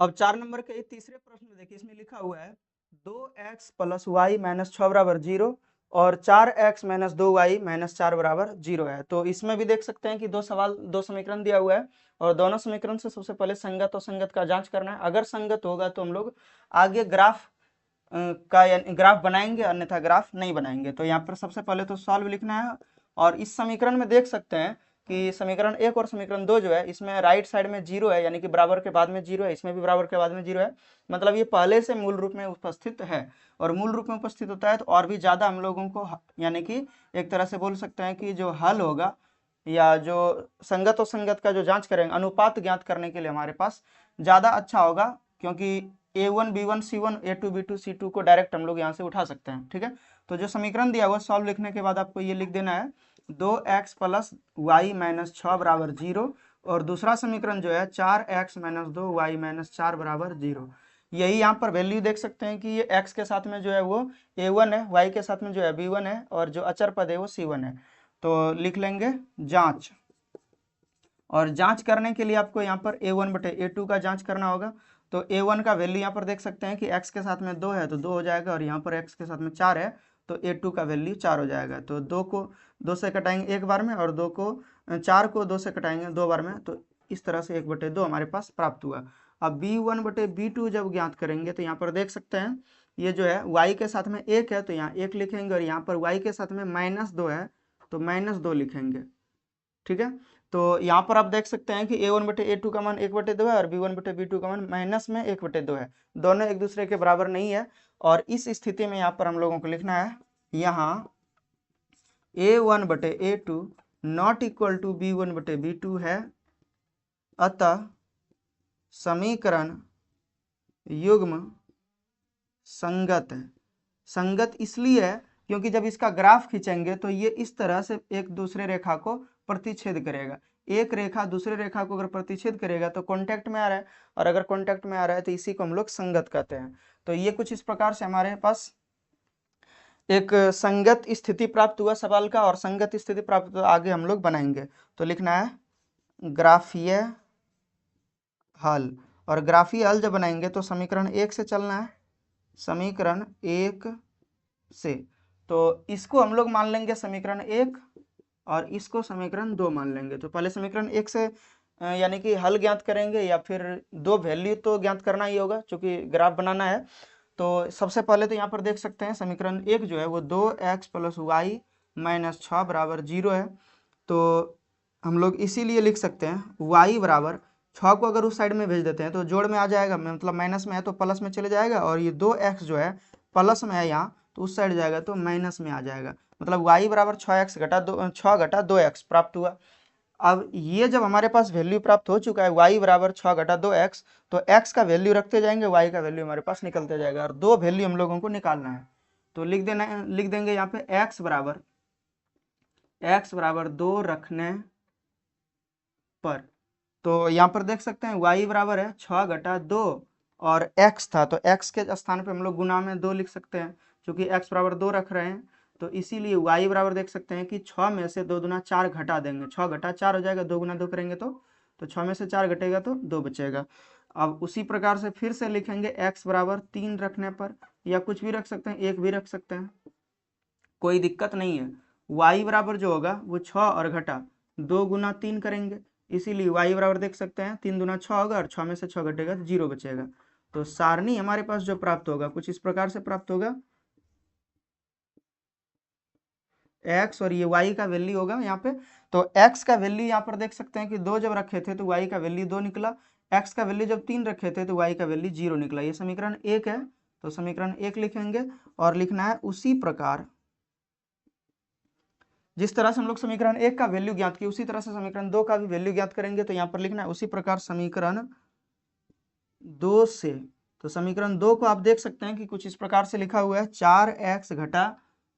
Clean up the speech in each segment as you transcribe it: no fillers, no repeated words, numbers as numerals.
अब 4 नंबर के तीसरे प्रश्न में देखिए, इसमें लिखा हुआ है 2x प्लस वाई माइनस 6 बराबर 0 और 4x माइनस 2y माइनस 4 बराबर 0 है। तो इसमें भी देख सकते हैं कि दो समीकरण दिया हुआ है और दोनों समीकरण से सबसे पहले संगत और संगत का जांच करना है। अगर संगत होगा तो हम लोग आगे ग्राफ ग्राफ बनाएंगे, अन्यथा ग्राफ नहीं बनाएंगे। तो यहाँ पर सबसे पहले तो सॉल्व लिखना है और इस समीकरण में देख सकते हैं कि समीकरण 1 और समीकरण 2 जो है, इसमें राइट साइड में 0 है, यानी कि बराबर के बाद में 0 है, इसमें भी बराबर के बाद में 0 है, मतलब ये पहले से मूल रूप में उपस्थित है। और मूल रूप में उपस्थित होता है तो और भी ज़्यादा हम लोगों को यानी कि एक तरह से बोल सकते हैं कि जो हल होगा या जो संगत और संगत का जो जांच करेंगे, अनुपात ज्ञात करने के लिए हमारे पास ज़्यादा अच्छा होगा, क्योंकि a1 b1 c1 a2 b2 c2 को डायरेक्ट हम लोग यहाँ से उठा सकते हैं। ठीक है, तो जो समीकरण दिया हुआ सॉल्व लिखने के बाद आपको ये लिख देना है 2x प्लस वाई माइनस 6 बराबर 0 और दूसरा समीकरण जो है 4x माइनस 2y माइनस 4 बराबर 0। यही यहाँ पर वैल्यू देख सकते हैं कि ये x के साथ में जो है वो a1 है, y के साथ में जो है b1 है और जो अचर पद है वो c1 है। तो लिख लेंगे जांच, और जांच करने के लिए आपको यहाँ पर a1 बटे a2 का जांच करना होगा। तो a1 का वैल्यू यहाँ पर देख सकते हैं कि x के साथ में 2 है तो 2 हो जाएगा, और यहाँ पर x के साथ में 4 है तो a2 का वैल्यू 4 हो जाएगा। तो 2 को 2 से कटाएंगे एक बार में और 4 को 2 से कटाएंगे 2 बार में, तो इस तरह से 1 बटे 2 हमारे पास प्राप्त हुआ। अब b1 बटे b2 जब ज्ञात करेंगे तो यहाँ पर देख सकते हैं ये जो है y के साथ में 1 है तो यहाँ 1 लिखेंगे, और यहाँ पर y के साथ में -2 है तो -2 लिखेंगे। ठीक है, तो यहाँ पर आप देख सकते हैं कि a1 बटे a2 का मान 1 बटे 2 है और b1 बटे b2 का मान माइनस में 1 बटे 2 है, दोनों एक दूसरे के बराबर नहीं है। और इस स्थिति में यहाँ पर हम लोगों को लिखना है यहाँ a1 बटे a2 not equal to b1 बटे b2 है, अतः समीकरण युग्म संगत है। संगत इसलिए है क्योंकि जब इसका ग्राफ खींचेंगे तो ये इस तरह से एक दूसरे रेखा को प्रतिच्छेद करेगा। एक रेखा दूसरे रेखा को अगर प्रतिच्छेद करेगा तो कांटेक्ट में आ रहा है, और अगर कांटेक्ट में आ रहा है तो इसी को हम लोग संगत कहते हैं। तो ये कुछ इस प्रकार से हमारे पास एक संगत स्थिति प्राप्त हुआ सवाल का, और संगत स्थिति प्राप्त हुआ आगे हम लोग बनाएंगे। तो लिखना है ग्राफीय हल, और ग्राफीय हल जब बनाएंगे तो समीकरण 1 से चलना है, समीकरण 1 से। तो इसको हम लोग मान लेंगे समीकरण 1 और इसको समीकरण 2 मान लेंगे। तो पहले समीकरण 1 से यानी कि हल ज्ञात करेंगे, या फिर दो वैल्यू तो ज्ञात करना ही होगा क्योंकि ग्राफ बनाना है। तो सबसे पहले तो यहाँ पर देख सकते हैं समीकरण 1 जो है वो 2x प्लस वाई माइनस 6 बराबर 0 है। तो हम लोग इसीलिए लिख सकते हैं y बराबर 6 को अगर उस साइड में भेज देते हैं तो जोड़ में आ जाएगा, मतलब माइनस में है तो प्लस में चले जाएगा, और ये 2x जो है प्लस में है यहाँ तो उस साइड जाएगा तो माइनस में आ जाएगा, मतलब y बराबर 6x घटा 2x प्राप्त हुआ। अब ये जब हमारे पास वैल्यू प्राप्त हो चुका है y बराबर 6 घटा 2x, तो x का वैल्यू रखते जाएंगे, y का वैल्यू हमारे पास निकलते जाएगा, और दो वैल्यू हम लोगों को निकालना है। तो लिख देंगे यहाँ पे x बराबर 2 रखने पर। तो यहाँ पर देख सकते हैं y बराबर है 6 घटा 2 और x था तो x के स्थान पे हम लोग गुना में 2 लिख सकते हैं, क्योंकि x बराबर 2 रख रहे हैं। तो इसीलिए y बराबर देख सकते हैं कि 6 में से 2 दूना 4 घटा देंगे, 6 घटा 4 हो जाएगा, 2 गुना 2 करेंगे तो 6 में से 4 घटेगा तो 2 बचेगा। अब उसी प्रकार से फिर से लिखेंगे x बराबर 3 रखने पर, या कुछ भी रख सकते हैं, 1 भी रख सकते हैं, कोई दिक्कत नहीं है। y बराबर जो होगा वो 6 और घटा 2 गुना 3 करेंगे, इसीलिए y बराबर देख सकते हैं 3 दूना 6 होगा और 6 में से 6 घटेगा तो 0 बचेगा। तो सारणी हमारे पास जो प्राप्त होगा कुछ इस प्रकार से प्राप्त होगा, x और ये y का वैल्यू होगा यहाँ पे। तो x का वैल्यू यहाँ पर देख सकते हैं कि 2 जब रखे थे तो y का वैल्यू 2 निकला, x का वैल्यू जब 3 रखे थे तो y का वैल्यू 0 निकला। ये समीकरण 1 है, तो समीकरण 1 लिखेंगे, और लिखना है उसी प्रकार जिस तरह से हम लोग समीकरण 1 का वैल्यू ज्ञात किया उसी तरह से समीकरण 2 का भी वैल्यू ज्ञात करेंगे। तो यहाँ पर लिखना है उसी प्रकार समीकरण 2 से। तो समीकरण 2 को आप देख सकते हैं कि कुछ इस प्रकार से लिखा हुआ है 4x घटा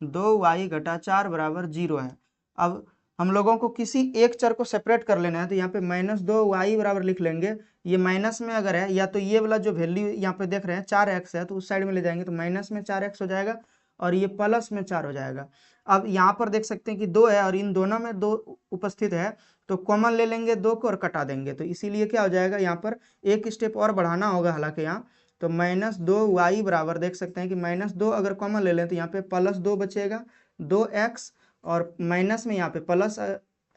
2y घटा 4 बराबर 0 है। अब हम लोगों को किसी एक चर को सेपरेट कर लेना है, तो यहाँ पे -2y बराबर लिख लेंगे। ये माइनस में अगर है, या तो ये वाला जो वैल्यू यहाँ पे देख रहे हैं 4x है तो उस साइड में ले जाएंगे तो माइनस में 4x हो जाएगा, और ये प्लस में 4 हो जाएगा। अब यहाँ पर देख सकते हैं कि 2 है और इन दोनों में 2 उपस्थित है, तो कॉमन ले लेंगे 2 को और कटा देंगे, तो इसीलिए क्या हो जाएगा, यहाँ पर एक स्टेप और बढ़ाना होगा हालांकि यहाँ। तो -2y बराबर देख सकते हैं कि -2 अगर कॉमन ले लें तो यहाँ पे +2 बचेगा, 2x, और माइनस में यहाँ पे प्लस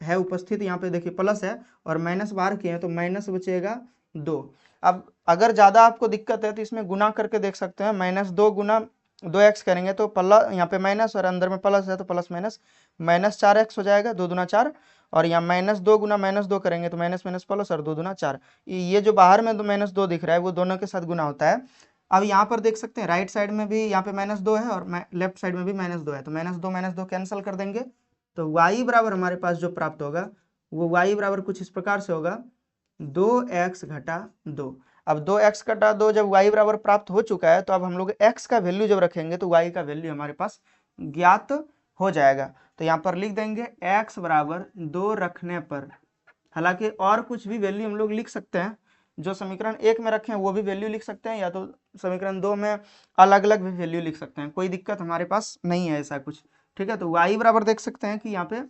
है उपस्थित, यहाँ पे देखिए प्लस है और माइनस बाहर किए हैं तो माइनस बचेगा 2। अब अगर ज़्यादा आपको दिक्कत है तो इसमें गुना करके देख सकते हैं, -2 गुना 2x करेंगे तो प्लस, यहाँ पे माइनस और अंदर में प्लस है तो प्लस माइनस -4x हो जाएगा, 2 दूना 4, और यहाँ -2 गुना -2 करेंगे तो माइनस माइनस प्लस और 2 दूना 4। ये जो बाहर में -2 दिख रहा है वो दोनों के साथ गुना होता है। अब यहाँ पर देख सकते हैं राइट साइड में भी यहाँ पे -2 है और लेफ्ट साइड में भी -2 है, तो -2 कैंसिल कर देंगे, तो y बराबर हमारे पास जो प्राप्त होगा वो y बराबर कुछ इस प्रकार से होगा, 2x घटा 2। अब 2x घटा 2 जब y बराबर प्राप्त हो चुका है तो अब हम लोग x का वैल्यू जब रखेंगे तो y का वैल्यू हमारे पास ज्ञात हो जाएगा। तो यहाँ पर लिख देंगे x बराबर 2 रखने पर, हालांकि और कुछ भी वैल्यू हम लोग लिख सकते हैं, जो समीकरण 1 में रखे हैं वो भी वैल्यू लिख सकते हैं, या तो समीकरण 2 में अलग अलग भी वैल्यू लिख सकते हैं, कोई दिक्कत हमारे पास नहीं है ऐसा कुछ। ठीक है, तो y बराबर देख सकते हैं कि यहाँ पे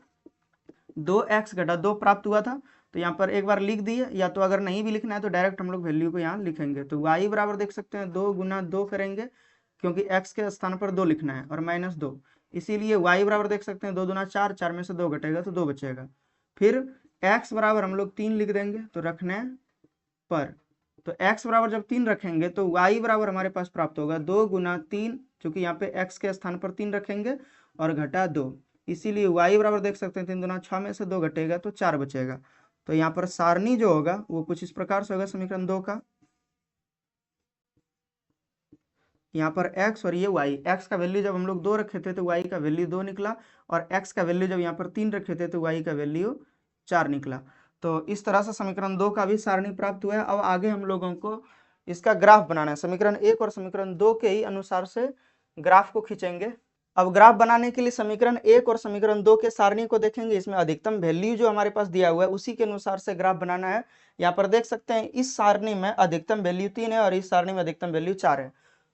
2x घटा 2 प्राप्त हुआ था, तो यहाँ पर एक बार लिख दिए, या तो अगर नहीं भी लिखना है तो डायरेक्ट हम लोग वैल्यू को यहाँ लिखेंगे। तो y बराबर देख सकते हैं 2 गुना 2 करेंगे, क्योंकि x के स्थान पर 2 लिखना है, और -2, इसीलिए y बराबर देख सकते हैं 2 दूना 4, 4 में से 2 घटेगा तो 2 बचेगा। फिर x बराबर हम लोग 3 लिख देंगे तो रखने पर, तो x बराबर जब 3 रखेंगे तो y बराबर हमारे पास प्राप्त होगा 2 गुना 3, क्योंकि यहाँ पे x के स्थान पर 3 रखेंगे, और घटा 2, इसीलिए y बराबर देख सकते हैं 3 दूना 6 में से 2 घटेगा तो 4 बचेगा। तो यहाँ पर सारणी जो होगा वो कुछ इस प्रकार से होगा समीकरण 2 का, यहाँ पर x और ये y, x का वैल्यू जब हम लोग 2 रखे थे तो y का वैल्यू 2 निकला, और x का वैल्यू जब यहाँ पर 3 रखे थे तो y का वैल्यू 4 निकला। तो इस तरह से समीकरण 2 का भी सारणी प्राप्त हुआ है। अब आगे हम लोगों को इसका ग्राफ बनाना है, समीकरण 1 और समीकरण 2 के ही अनुसार से ग्राफ को खींचेंगे। अब ग्राफ बनाने के लिए समीकरण 1 और समीकरण 2 के सारणी को देखेंगे, इसमें अधिकतम वैल्यू जो हमारे पास दिया हुआ है उसी के अनुसार से ग्राफ बनाना है। यहाँ पर देख सकते हैं इस सारणी में अधिकतम वैल्यू 3 है और इस सारणी में अधिकतम वैल्यू 4 है,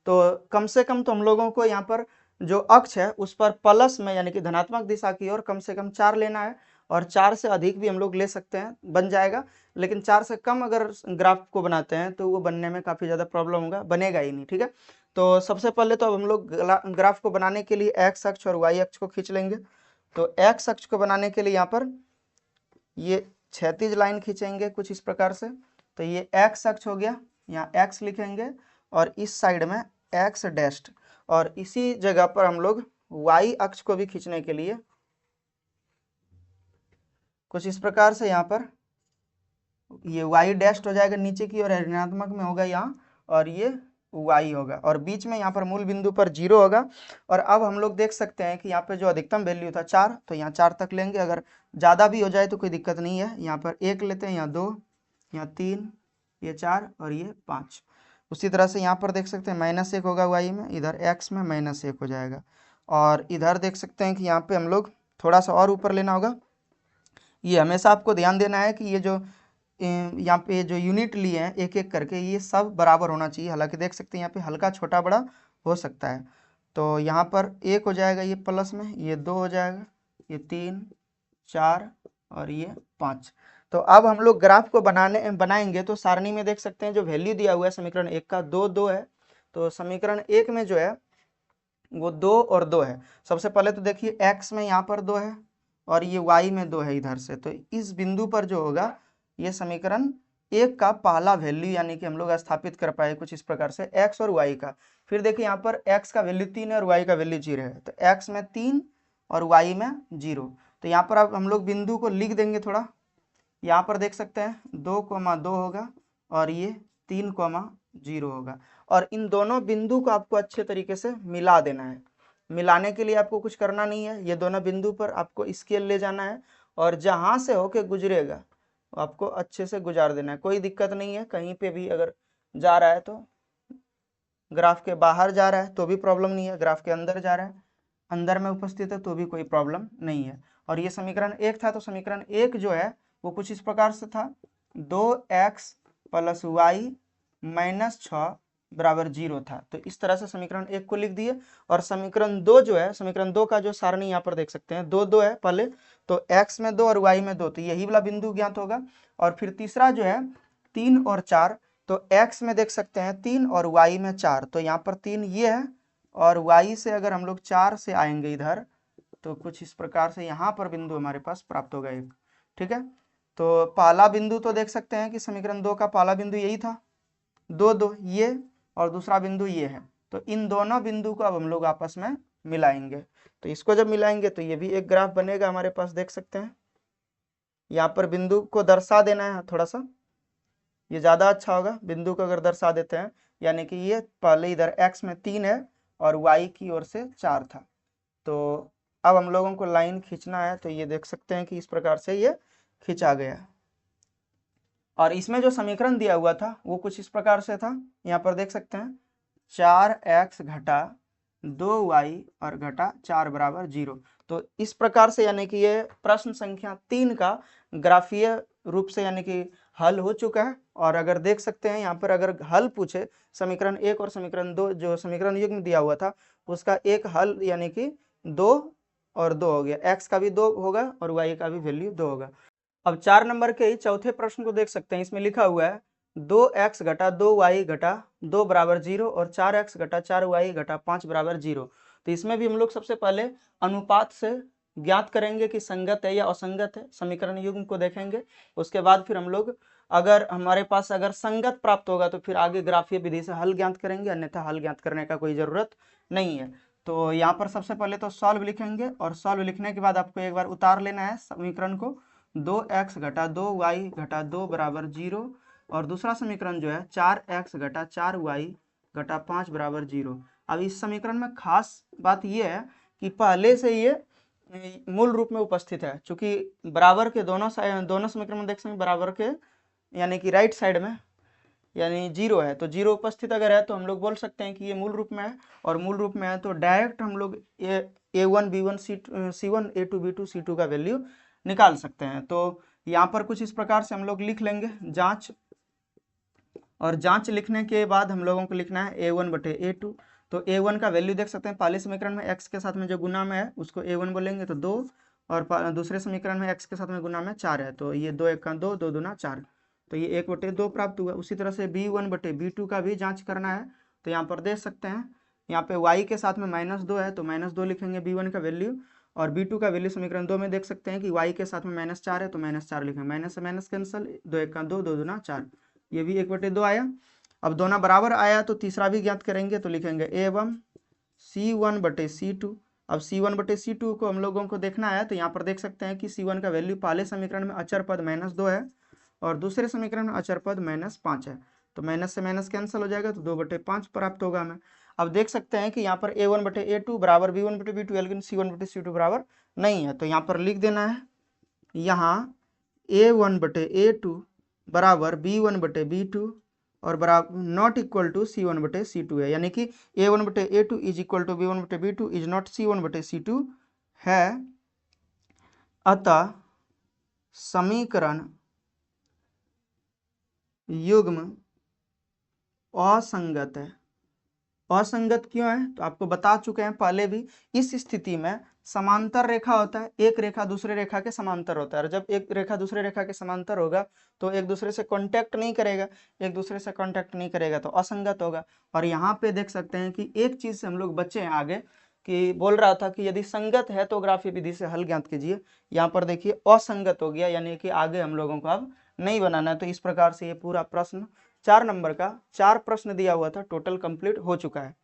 तो कम से कम तो हम लोगों को यहाँ पर जो अक्ष है उस पर प्लस में यानी कि धनात्मक दिशा की ओर कम से कम 4 लेना है, और 4 से अधिक भी हम लोग ले सकते हैं, बन जाएगा, लेकिन 4 से कम अगर ग्राफ को बनाते हैं तो वो बनने में काफ़ी ज़्यादा प्रॉब्लम होगा, बनेगा ही नहीं। ठीक है, तो सबसे पहले तो अब हम लोग ग्राफ को बनाने के लिए x अक्ष और y अक्ष को खींच लेंगे। तो x अक्ष को बनाने के लिए यहाँ पर ये क्षैतिज लाइन खींचेंगे कुछ इस प्रकार से, तो ये x अक्ष हो गया, यहाँ x लिखेंगे, और इस साइड में x डैश्ड, और इसी जगह पर हम लोग y अक्ष को भी खींचने के लिए कुछ इस प्रकार से यहाँ पर ये y डैश्ड हो जाएगा नीचे की, और ऋणात्मक में होगा यहाँ, और ये y होगा, और बीच में यहाँ पर मूल बिंदु पर 0 होगा। और अब हम लोग देख सकते हैं कि यहाँ पे जो अधिकतम वैल्यू था 4, तो यहाँ 4 तक लेंगे, अगर ज़्यादा भी हो जाए तो कोई दिक्कत नहीं है। यहाँ पर 1 लेते हैं, यहाँ 2, यहाँ 3, ये 4 और ये 5। उसी तरह से यहाँ पर देख सकते हैं -1 होगा y में, इधर x में -1 हो जाएगा, और इधर देख सकते हैं कि यहाँ पे हम लोग थोड़ा सा और ऊपर लेना होगा। ये हमेशा आपको ध्यान देना है कि ये जो यहाँ पे जो यूनिट लिए हैं एक एक करके ये सब बराबर होना चाहिए, हालांकि देख सकते हैं यहाँ पे हल्का छोटा बड़ा हो सकता है। तो यहाँ पर 1 हो जाएगा, ये प्लस में, ये 2 हो जाएगा, ये 3, 4 और ये 5। तो अब हम लोग ग्राफ को बनाएंगे तो सारणी में देख सकते हैं जो वैल्यू दिया हुआ है समीकरण 1 का 2, 2 है। तो समीकरण 1 में जो है वो 2 और 2 है। सबसे पहले तो देखिए x में यहाँ पर 2 है और ये y में 2 है इधर से, तो इस बिंदु पर जो होगा ये समीकरण 1 का पहला वैल्यू यानी कि हम लोग स्थापित कर पाए कुछ इस प्रकार से x और y का। फिर देखिए यहाँ पर x का वैल्यू 3 है और y का वैल्यू 0 है, तो x में 3 और y में 0। तो यहाँ पर अब हम लोग बिंदु को लिख देंगे थोड़ा, यहाँ पर देख सकते हैं 2,2 होगा और ये 3,0 होगा, और इन दोनों बिंदु को आपको अच्छे तरीके से मिला देना है। मिलाने के लिए आपको कुछ करना नहीं है, ये दोनों बिंदु पर आपको स्केल ले जाना है और जहां से होके गुजरेगा आपको अच्छे से गुजार देना है। कोई दिक्कत नहीं है, कहीं पे भी अगर जा रहा है तो ग्राफ के बाहर जा रहा है तो भी प्रॉब्लम नहीं है, ग्राफ के अंदर जा रहा है अंदर में उपस्थित है तो भी कोई प्रॉब्लम नहीं है। और ये समीकरण 1 था, तो समीकरण 1 जो है वो कुछ इस प्रकार से था, 2x + y - 6 बराबर 0 था। तो इस तरह से समीकरण 1 को लिख दिए। और समीकरण 2 जो है, समीकरण 2 का जो सारणी यहाँ पर देख सकते हैं, 2 2 है पहले, तो x में 2 और y में 2, तो यही वाला बिंदु ज्ञात होगा। और फिर तीसरा जो है 3 और 4, तो x में देख सकते हैं 3 और y में 4, तो यहाँ पर 3 ये है, और y से अगर हम लोग 4 से आएंगे इधर, तो कुछ इस प्रकार से यहाँ पर बिंदु हमारे पास प्राप्त होगा एक। ठीक है, तो पहला बिंदु तो देख सकते हैं कि समीकरण 2 का पहला बिंदु यही था, 2 2 ये, और दूसरा बिंदु ये है। तो इन दोनों बिंदु को अब हम लोग आपस में मिलाएंगे। तो इसको जब मिलाएंगे तो ये भी एक ग्राफ बनेगा हमारे पास, देख सकते हैं। यहाँ पर बिंदु को दर्शा देना है थोड़ा सा, ये ज्यादा अच्छा होगा। बिंदु को अगर दर्शा देते हैं, यानी कि ये पहले इधर x में 3 है और y की ओर से 4 था। तो अब हम लोगों को लाइन खींचना है, तो ये देख सकते हैं कि इस प्रकार से ये खींचा गया। और इसमें जो समीकरण दिया हुआ था वो कुछ इस प्रकार से था, यहाँ पर देख सकते हैं 4x घटा 2y और घटा 4 बराबर 0। तो इस प्रकार से यानी कि ये प्रश्न संख्या 3 का ग्राफीय रूप से यानी कि हल हो चुका है। और अगर देख सकते हैं यहाँ पर अगर हल पूछे समीकरण 1 और समीकरण 2, जो समीकरण युग्म दिया हुआ था उसका एक हल यानी कि 2 और 2 हो गया, x का भी 2 होगा और y का भी वैल्यू 2 होगा। अब 4 नंबर के ही चौथे प्रश्न को देख सकते हैं, इसमें लिखा हुआ है 2x घटा 2y घटा 2 बराबर 0 और 4x घटा 4y घटा 5 बराबर 0। तो इसमें भी हम लोग सबसे पहले अनुपात से ज्ञात करेंगे कि संगत है या असंगत है, समीकरण युग्म को देखेंगे। उसके बाद फिर हम लोग अगर हमारे पास अगर संगत प्राप्त होगा तो फिर आगे ग्राफीय विधि से हल ज्ञात करेंगे, अन्यथा हल ज्ञात करने का कोई जरूरत नहीं है। तो यहाँ पर सबसे पहले तो सॉल्व लिखेंगे, और सॉल्व लिखने के बाद आपको एक बार उतार लेना है समीकरण को, 2x घटा 2y घटा 2 बराबर 0, और दूसरा समीकरण जो है 4x घटा 4y घटा 5 बराबर 0। अब इस समीकरण में खास बात यह है कि पहले से ये मूल रूप में उपस्थित है, चूंकि बराबर के दोनों समीकरण में देख सकते हैं बराबर के यानी कि राइट साइड में यानी 0 है, तो 0 उपस्थित अगर है तो हम लोग बोल सकते हैं कि ये मूल रूप में है। और मूल रूप में है तो डायरेक्ट हम लोग a1 b1 c1 a2 b2 c2 का वैल्यू निकाल सकते हैं। तो यहाँ पर कुछ इस प्रकार से हम लोग लिख लेंगे जांच, और जांच लिखने के बाद हम लोगों को लिखना है a1 बटे a2। तो a1 का वैल्यू देख सकते हैं, पहले समीकरण में x के साथ में जो गुना में है उसको a1 बोलेंगे तो 2, और दूसरे समीकरण में x के साथ में गुना में 4 है, तो ये 2 1 का 2, 2 दूना 4, तो ये 1 बटे 2 प्राप्त हुआ। उसी तरह से b1 बटे b2 का भी जांच करना है, तो यहाँ पर देख सकते हैं यहाँ पे y के साथ में -2 है, तो -2 लिखेंगे b1 का वैल्यू, और b2 का वैल्यू समीकरण 2 में देख सकते हैं कि y के साथ में -4 है, तो -4 लिखेंगे, माइनस से माइनस कैंसिल, 2 1 का 2, 2 दूना 4, ये भी 1 बटे 2 आया। अब दोनों बराबर आया तो तीसरा भी ज्ञात करेंगे, तो लिखेंगे एवं c1 बटे c2। अब c1 बटे c2 को हम लोगों को देखना है, तो यहाँ पर देख सकते हैं कि c1 का वैल्यू पहले समीकरण में अचर पद -2 है और दूसरे समीकरण में अचर पद -5 है, तो माइनस से माइनस कैंसिल हो जाएगा, तो 2 बटे 5 प्राप्त होगा हमें। अब देख सकते हैं कि यहाँ पर a1 बटे a2 बराबर b1 बटे b2, लेकिन c1 बटे c2 बराबर नहीं है, तो यहाँ पर लिख देना है यहाँ a1 बटे a2 बराबर b1 बटे b2 और बराबर नॉट इक्वल टू c1 बटे c2 है, यानी कि a1 बटे a2 is equal to b1 बटे b2 इज नॉट c1 बटे c2 है। अतः समीकरण युग्म असंगत है। असंगत क्यों है तो आपको बता चुके हैं पहले भी। इस स्थिति में समांतर रेखा होता है, एक रेखा दूसरे रेखा के समांतर होता है, और जब एक रेखा दूसरे रेखा के समांतर होगा तो एक दूसरे से कांटेक्ट नहीं करेगा, एक दूसरे से कांटेक्ट नहीं करेगा तो असंगत होगा। और यहाँ पे देख सकते हैं कि एक चीज से हम लोग बचे हैं आगे, कि बोल रहा था कि यदि संगत है तो ग्राफीय विधि से हल ज्ञात कीजिए। यहाँ पर देखिए असंगत हो गया, यानी कि आगे हम लोगों को अब नहीं बनाना है। तो इस प्रकार से ये पूरा प्रश्न 4 नंबर का 4 प्रश्न दिया हुआ था, टोटल कंप्लीट हो चुका है।